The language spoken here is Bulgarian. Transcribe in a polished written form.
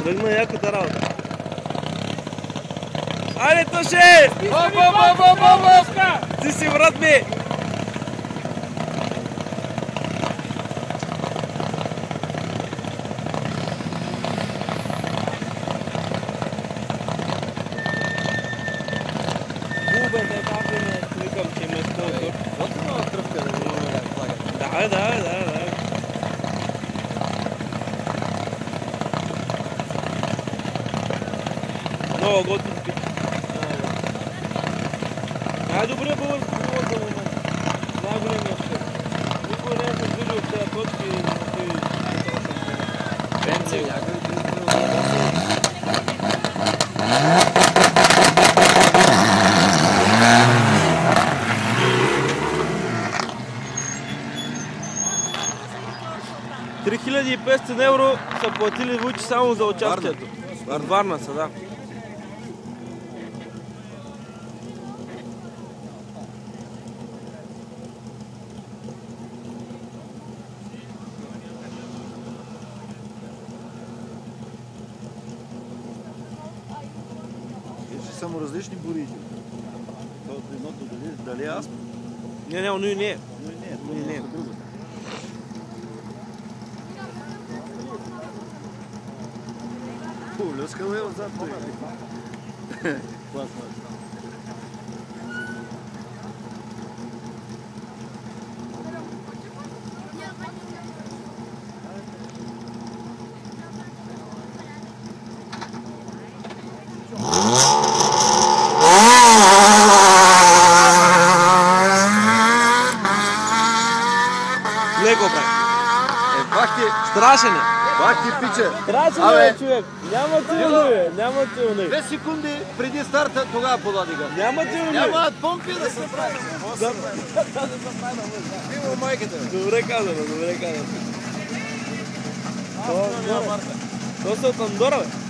Тръгна яката работа. Айде, Тоше! Ти си брат ми! Бубете, папи ме, викам, че ме спонсор. Вот нова тръпка да имаме флага. Да. Много готин пит. Най-добрият български пилот за момента. Най-големият шеф. Никой не е се движил от тези точки на тези Пенци. €3500 са платили Вучи само за участието. Варна са, да. Ще само различни борите. Едното дали аз? Не, но и не. Не. Люскал е отзад. Класно. Леко, брат. Пак ти, Страшен е. пак ти пича. Страшен е, човек. Няма тилови. 2 секунди преди старта, тогава подадига. Няма тилови. Няма помпи да се прави. Пиво майката. Добре казано. То са от Андора, бе.